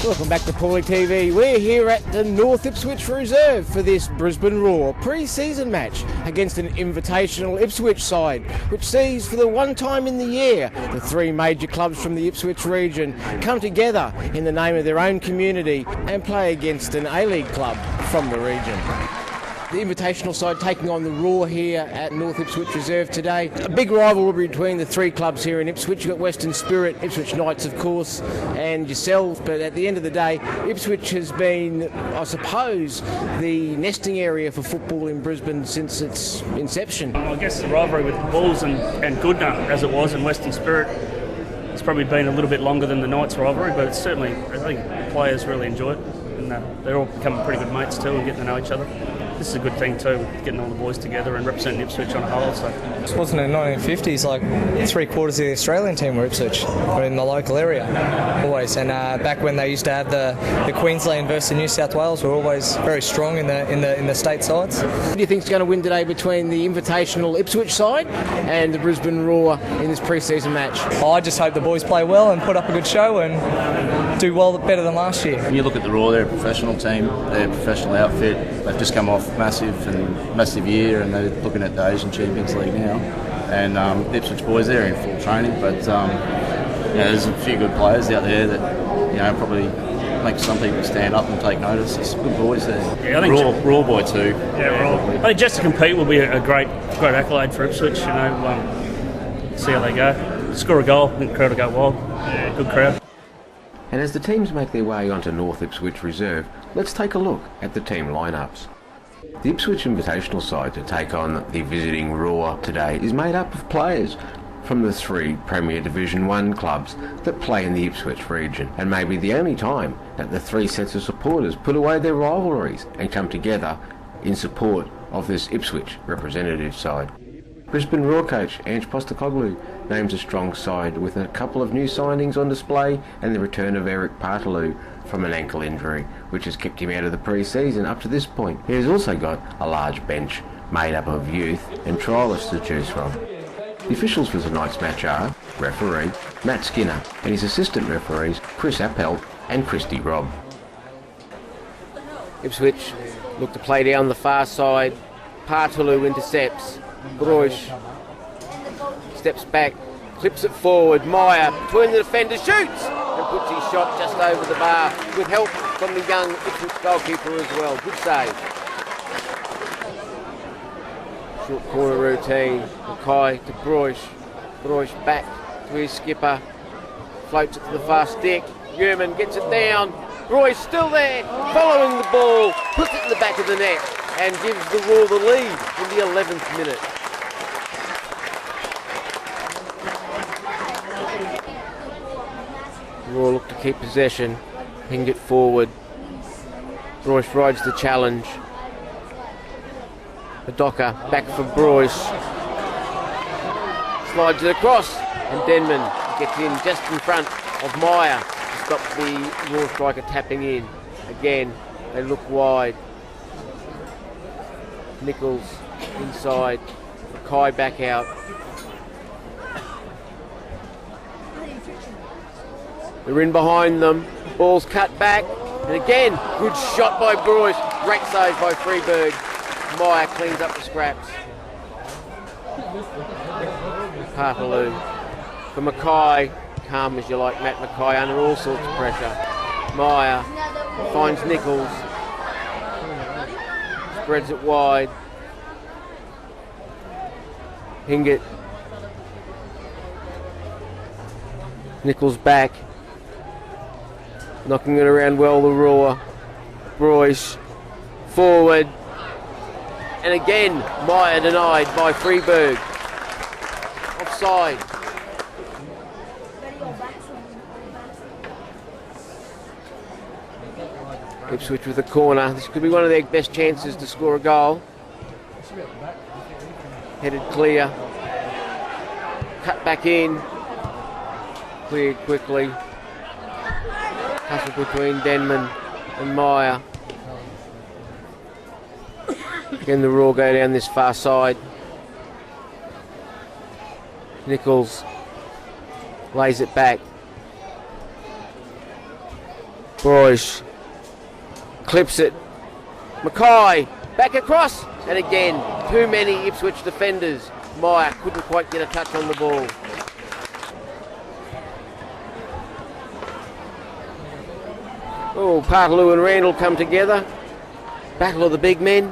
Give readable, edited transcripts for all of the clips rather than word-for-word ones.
Welcome back to Pauly TV. We're here at the North Ipswich Reserve for this Brisbane Roar pre-season match against an Invitational Ipswich side, which sees for the one time in the year the three major clubs from the Ipswich region come together in the name of their own community and play against an A-League club from the region. The Invitational side taking on the Roar here at North Ipswich Reserve today. A big rivalry between the three clubs here in Ipswich. You've got Western Spirit, Ipswich Knights of course, and yourselves, but at the end of the day, Ipswich has been, I suppose, the nesting area for football in Brisbane since its inception. I guess the rivalry with the Bulls and Goodna, as it was in Western Spirit, it's probably been a little bit longer than the Knights rivalry, but it's certainly, I think the players really enjoy it, and they're all becoming pretty good mates too and getting to know each other. This is a good thing too, getting all the boys together and representing Ipswich on a whole. So. It wasn't in the 1950s, like 3/4 of the Australian team were Ipswich, or in the local area, always. And back when they used to have the Queensland versus New South Wales, were always very strong in the state sides. Who do you think's going to win today between the Invitational Ipswich side and the Brisbane Roar in this pre-season match? I just hope the boys play well and put up a good show and do well, better than last year. When you look at the Roar, they're a professional team, they're a professional outfit. They've just come off massive year, and they're looking at the Asian Champions League now. And Ipswich boys, they're in full training, but there's a few good players out there that probably make some people stand up and take notice. There's good boys there. Yeah, I think Raw boy too. Yeah, Raw. I think just to compete will be a great accolade for Ipswich. See how they go. Score a goal, I think the crowd will go wild. Yeah, good crowd. And as the teams make their way onto North Ipswich Reserve, let's take a look at the team lineups. The Ipswich Invitational side to take on the visiting Roar today is made up of players from the three Premier Division 1 clubs that play in the Ipswich region, and may be the only time that the three sets of supporters put away their rivalries and come together in support of this Ipswich representative side. Brisbane Roar coach Ange Postecoglou names a strong side with a couple of new signings on display and the return of Eric Partaloo from an ankle injury, which has kept him out of the pre-season up to this point. He has also got a large bench made up of youth and trialists to choose from. The officials for tonight's match are referee Matt Skinner and his assistant referees Chris Appel and Christy Robb. Ipswich look to play down the far side. Partaloo intercepts. Brush steps back, clips it forward. Meyer between the defenders, shoots and puts his shot just over the bar with help from the young Ipswich goalkeeper as well. Good save. Short corner routine. Mackay to Brush. Brush back to his skipper. Floats it to the far stick. Yerman gets it down. Roy's still there, following the ball, puts it in the back of the net and gives the Roar the lead in the 11th minute. Roar look to keep possession, pinged it forward. Broyce rides the challenge. The Docker back for Broyce. Slides it across and Denman gets in just in front of Meyer to stop the Roar striker tapping in. Again, they look wide. Nichols inside. Mackay back out. They're in behind them. Ball's cut back. And again, good shot by Broyce. Great save by Freeberg. Meyer cleans up the scraps. Partaloo for Mackay. Calm as you like, Matt Mackay, under all sorts of pressure. Meyer finds Nichols. Spreads it wide. Hingett. Nichols back. Knocking it around well, the Roar. Broyce forward. And again, Meyer denied by Freeberg. Offside. Ipswich with a corner. This could be one of their best chances to score a goal. Headed clear. Cut back in. Cleared quickly. Tussle between Denman and Meyer. Again, the Roar go down this far side. Nichols lays it back. Boys clips it. Mackay back across, and again too many Ipswich defenders. Meyer couldn't quite get a touch on the ball. Oh, Partaloo and Randall come together. Battle of the big men.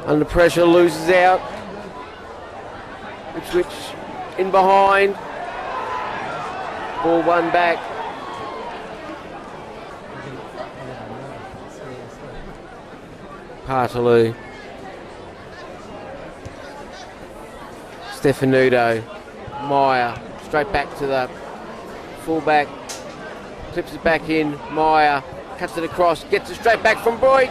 Under pressure, loses out. Ipswich in behind. Ball won back. Partaloo. Stefanuto. Meyer. Straight back to the fullback. Clips it back in. Meyer. Cuts it across. Gets it straight back from Boyd.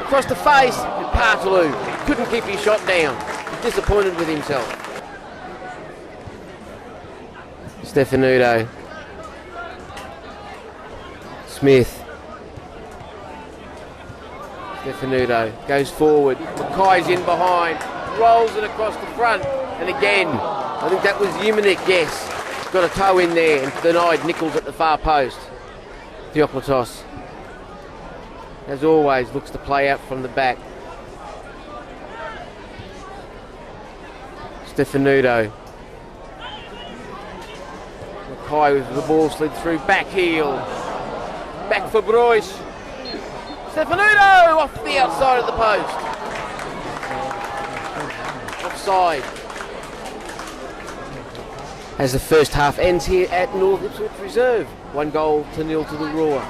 Across the face. And Partaloo couldn't keep his shot down. He's disappointed with himself. Stefanuto. Smith. Stefanuto goes forward. Mackay's in behind. Rolls it across the front. And again, I think that was Umanik, yes. Got a toe in there and denied Nichols at the far post. Theoklitos, as always, looks to play out from the back. Stefanuto. Mackay with the ball slid through, back heel. Back for Bruce. Stefanuto off the outside of the post. Offside. As the first half ends here at North Ipswich Reserve. 1-0 to nil to the Roar.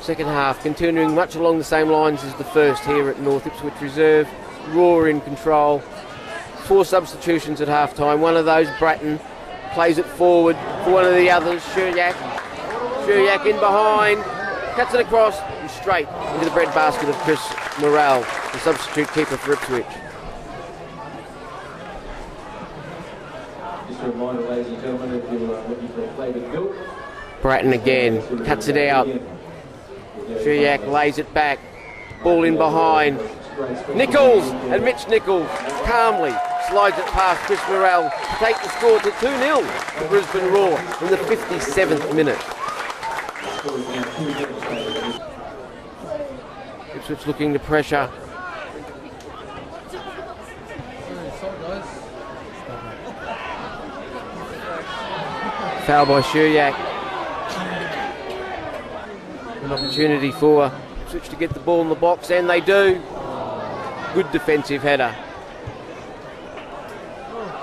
Second half continuing much along the same lines as the first here at North Ipswich Reserve. Roar in control. 4 substitutions at half time. One of those, Bratton, plays it forward for one of the others, Shuryak. Shuryak in behind, cuts it across and straight into the breadbasket of Chris Morrell, the substitute keeper for Ipswich. Just a reminder, ladies and gentlemen, if you're looking for a flavoured milk. Bratton again, cuts it out. Shuryak lays it back, ball in behind. Nichols, and Mitch Nichols calmly slides it past Chris Morrell to take the score to 2-0 to Brisbane Roar in the 57th minute. Ipswich looking to pressure. Foul by Shuryak. An opportunity for Ipswich to get the ball in the box, and they do. Good defensive header.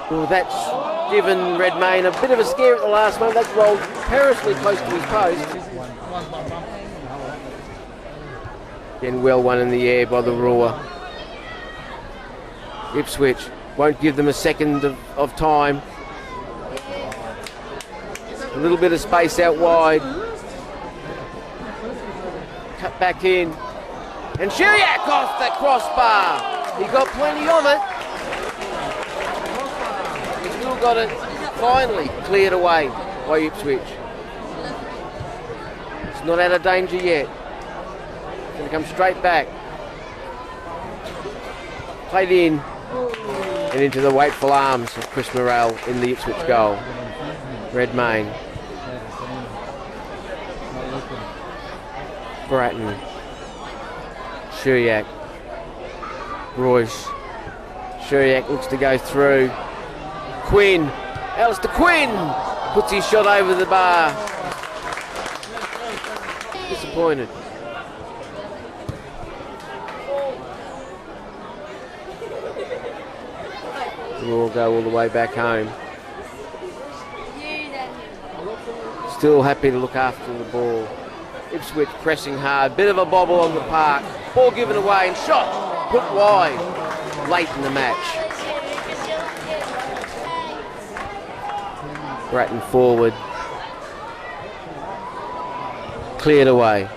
Well, that's given Redmayne a bit of a scare at the last moment. That's rolled perilously close to his post. Again, well won in the air by the Roar. Ipswich won't give them a second of time. A little bit of space out wide. Cut back in. And Shuryak off the crossbar. He got plenty of it. He still got it finally cleared away by Ipswich. It's not out of danger yet. It's going to come straight back. Played in and into the wakeful arms of Chris Morrell in the Ipswich goal. Redmayne. Bratton. Shuryak. Royce. Shuryak looks to go through. Quinn. Alistair Quinn puts his shot over the bar. Disappointed. We'll go all the way back home. Still happy to look after the ball. Ipswich pressing hard. Bit of a bobble on the park. Ball given away and shot put wide late in the match. Bratton forward. Cleared away.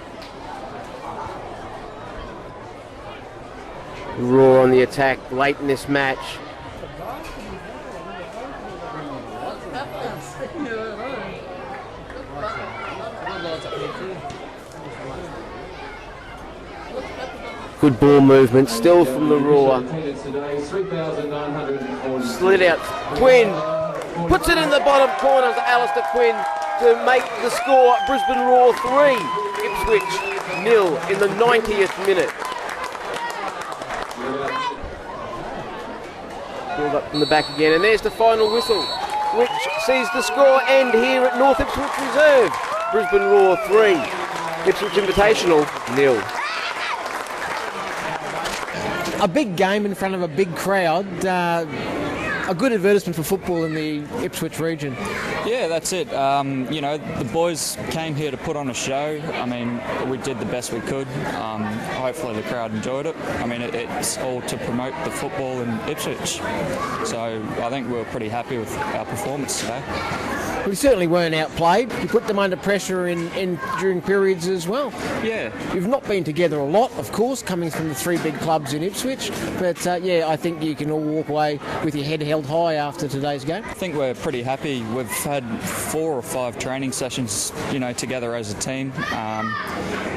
Roar on the attack late in this match. Good ball movement still from the Roar. Slid out. Quinn puts it in the bottom corner to Alistair Quinn to make the score Brisbane Roar 3, Ipswich 0 in the 90th minute. Pulled up from the back again, and there's the final whistle, which sees the score end here at North Ipswich Reserve. Brisbane Roar 3, Ipswich Invitational 0. A big game in front of a big crowd. A good advertisement for football in the Ipswich region. Yeah, that's it. You know, the boys came here to put on a show. I mean, we did the best we could. Hopefully the crowd enjoyed it. I mean, it's all to promote the football in Ipswich. So I think we were pretty happy with our performance today. We certainly weren't outplayed. You put them under pressure in during periods as well. Yeah. You've not been together a lot, of course, coming from the three big clubs in Ipswich. But yeah, I think you can all walk away with your head held high after today's game. I think we're pretty happy. We've had 4 or 5 training sessions, you know, together as a team.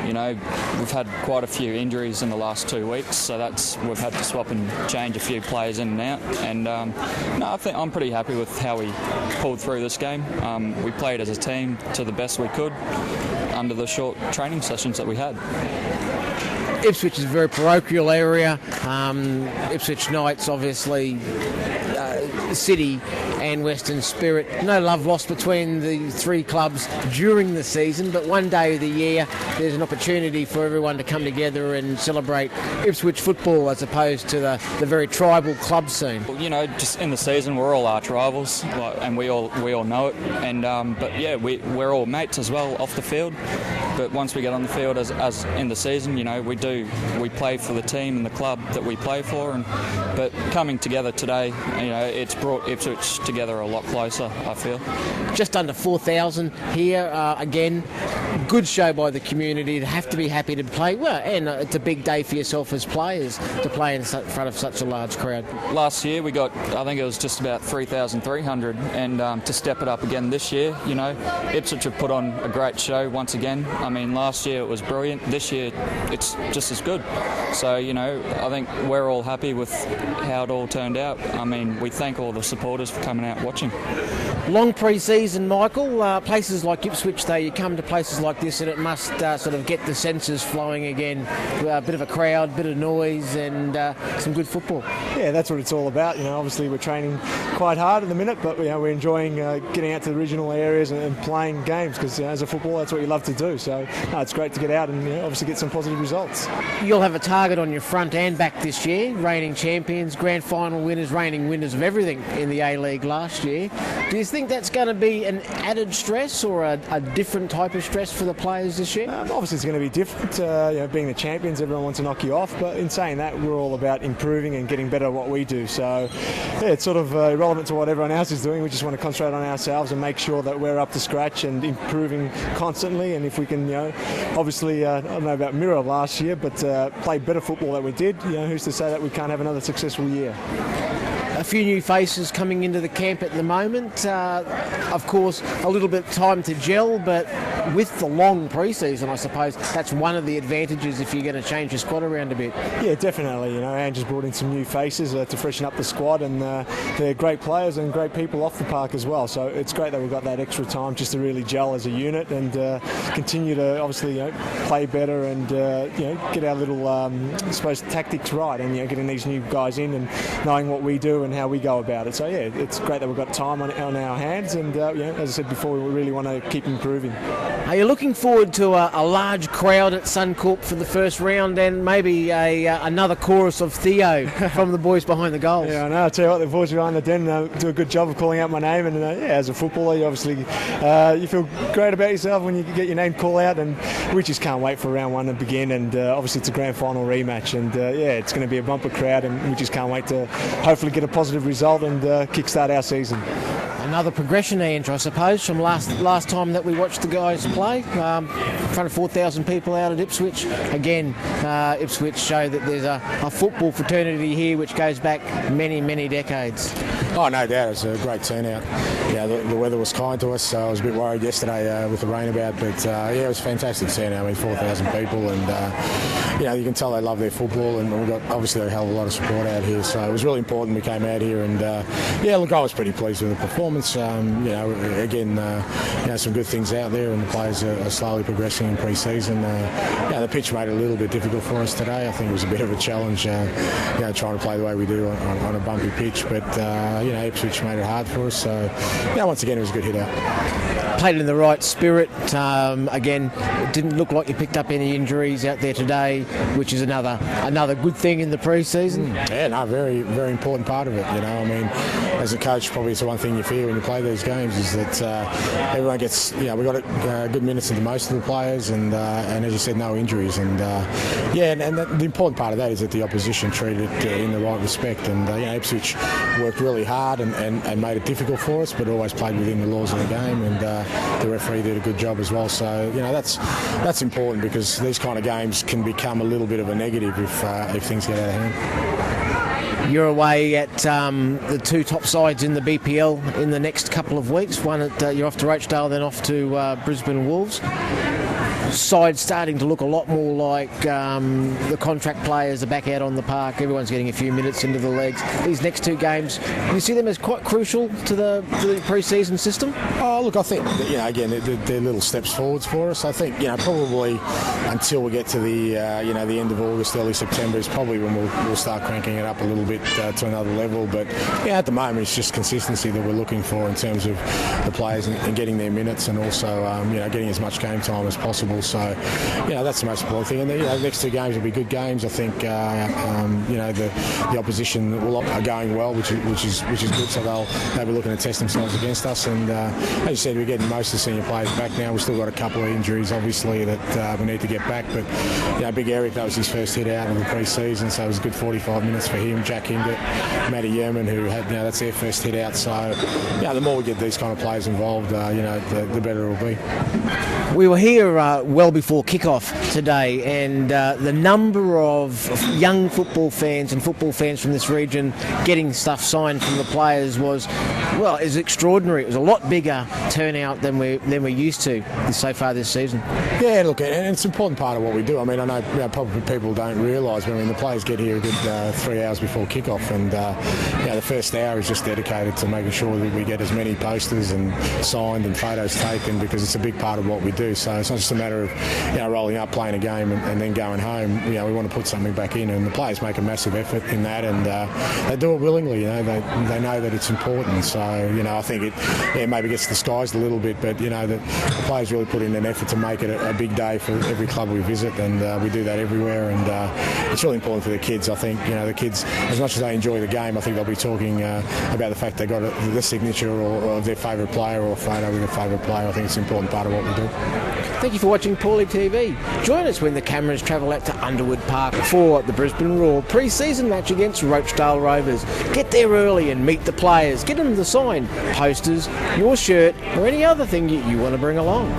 You know, we've had quite a few injuries in the last 2 weeks, so we've had to swap and change a few players in and out. And no, I think I'm pretty happy with how we pulled through this game. We played as a team to the best we could under the short training sessions that we had. Ipswich is a very parochial area. Ipswich Knights, obviously, City and Western Spirit. No love lost between the three clubs during the season, but one day of the year there's an opportunity for everyone to come together and celebrate Ipswich football as opposed to the very tribal club scene. You know, just in the season we're all arch rivals, and we all know it. And but yeah, we're all mates as well off the field. But once we get on the field as in the season, you know, we play for the team and the club that we play for. But coming together today, you know, it's brought Ipswich together a lot closer, I feel. Just under 4,000 here again. Good show by the community. They have to be happy to play. Well, and it's a big day for yourself as players to play in front of such a large crowd. Last year we got, I think it was just about 3,300, and to step it up again this year, you know, Ipswich have put on a great show once again. I mean, last year it was brilliant. This year it's just as good. So, you know, I think we're all happy with how it all turned out. I mean, we thank all the supporters for coming out watching. Long pre-season, Michael. Places like Ipswich, though, you come to places like this and it must sort of get the senses flowing again. A bit of a crowd, bit of noise, and some good football. Yeah, that's what it's all about. You know, obviously we're training quite hard at the minute, but you know, we're enjoying getting out to the regional areas and playing games because, you know, as a footballer, that's what you love to do. So no, it's great to get out and, you know, obviously get some positive results. You'll have a target on your front and back this year. Reigning champions, grand final winners, reigning winners of everything in the A-League last year. Do you think that's going to be an added stress or a different type of stress for the players this year? Obviously it's going to be different. You know, being the champions, everyone wants to knock you off, but in saying that, we're all about improving and getting better at what we do. So yeah, it's sort of irrelevant to what everyone else is doing. We just want to concentrate on ourselves and make sure that we're up to scratch and improving constantly. And if we can, you know, obviously I don't know about mirror last year, but play better football than we did, you know, who's to say that we can't have another successful year? A few new faces coming into the camp at the moment. Of course, a little bit of time to gel, but with the long pre-season, I suppose that's one of the advantages if you're going to change your squad around a bit. Yeah, definitely. You know, Andrew's brought in some new faces to freshen up the squad, and they're great players and great people off the park as well. So it's great that we've got that extra time just to really gel as a unit and continue to obviously, you know, play better and you know, get our little I suppose tactics right, and, you know, getting these new guys in and knowing what we do and how we go about it. So yeah, it's great that we've got time on our hands, and you know, as I said before, we really want to keep improving. Are you looking forward to a large crowd at Suncorp for the first round and maybe another chorus of Theo from the boys behind the goals? Yeah, I know. I tell you what, the boys behind the den do a good job of calling out my name, and yeah, as a footballer, you obviously you feel great about yourself when you get your name called out, and we just can't wait for round one to begin. And obviously it's a grand final rematch, and yeah, it's going to be a bumper crowd, and we just can't wait to hopefully get a positive result and kickstart our season. Another progression, Andrew, I suppose, from last time that we watched the guys play. In front of 4,000 people out at Ipswich. Again, Ipswich show that there's a football fraternity here which goes back many, many decades. Oh, no doubt. It's a great turnout. Yeah, the weather was kind to us, so I was a bit worried yesterday with the rain about, but yeah, it was a fantastic turnout. I mean, 4,000 people, and you know, you can tell they love their football, and we've got obviously a hell of a lot of support out here, so it was really important we came out here, and yeah, look, I was pretty pleased with the performance. performance. Some good things out there, and the players are slowly progressing in pre-season. The pitch made it a little bit difficult for us today. I think it was a bit of a challenge, trying to play the way we do on a bumpy pitch. But Ipswich made it hard for us. So, once again, it was a good hit out. Played in the right spirit. Again, it didn't look like you picked up any injuries out there today, which is another good thing in the pre-season. Very, very important part of it. As a coach, probably it's the one thing you fear when you play these games is that everyone gets. We got good minutes into most of the players, and as you said, no injuries. And the important part of that is that the opposition treated it in the right respect. And Ipswich worked really hard and made it difficult for us, but always played within the laws of the game. And the referee did a good job as well. So that's important, because these kind of games can become a little bit of a negative if things get out of hand. You're away at the two top sides in the BPL in the next couple of weeks. You're off to Rochdale, then off to Brisbane Wolves. Side starting to look a lot more like the contract players are back out on the park. Everyone's getting a few minutes into the legs. These next two games, do you see them as quite crucial to the pre-season system? Oh, look, I think again they're little steps forwards for us. I think probably until we get to the the end of August, early September is probably when we'll start cranking it up a little bit to another level. But at the moment it's just consistency that we're looking for in terms of the players and getting their minutes, and also getting as much game time as possible. So that's the most important thing. And the next two games will be good games. I think the opposition are going well, which is good. So they'll be looking to test themselves against us. And as you said, we're getting most of the senior players back now. We've still got a couple of injuries, obviously, that we need to get back. But Big Eric, that was his first hit out of the pre-season, so it was a good 45 minutes for him. Jack Hingett, Matty Yerman, who had that's their first hit out. So the more we get these kind of players involved, the better it will be. We were here well before kick-off today, and the number of young football fans and football fans from this region getting stuff signed from the players is extraordinary. It was a lot bigger turnout than we're used to so far this season. Yeah, look, and it's an important part of what we do. I mean, I know probably people don't realise, but the players get here a good 3 hours before kick-off, and the first hour is just dedicated to making sure that we get as many posters and signed and photos taken, because it's a big part of what we do. So it's not just a matter of rolling up, playing a game, and then going home. We want to put something back in, and the players make a massive effort in that, and they do it willingly. They know that it's important. So I think it maybe gets disguised a little bit, but the players really put in an effort to make it a big day for every club we visit, and we do that everywhere. And it's really important for the kids. I think the kids, as much as they enjoy the game, I think they'll be talking about the fact they got the signature or their favourite player or a photo with their favourite player. I think it's an important part of what we do. Thank you for watching Pauly TV. Join us when the cameras travel out to Underwood Park for the Brisbane Roar pre-season match against Rochdale Rovers. Get there early and meet the players. Get them to sign posters, your shirt, or any other thing you want to bring along.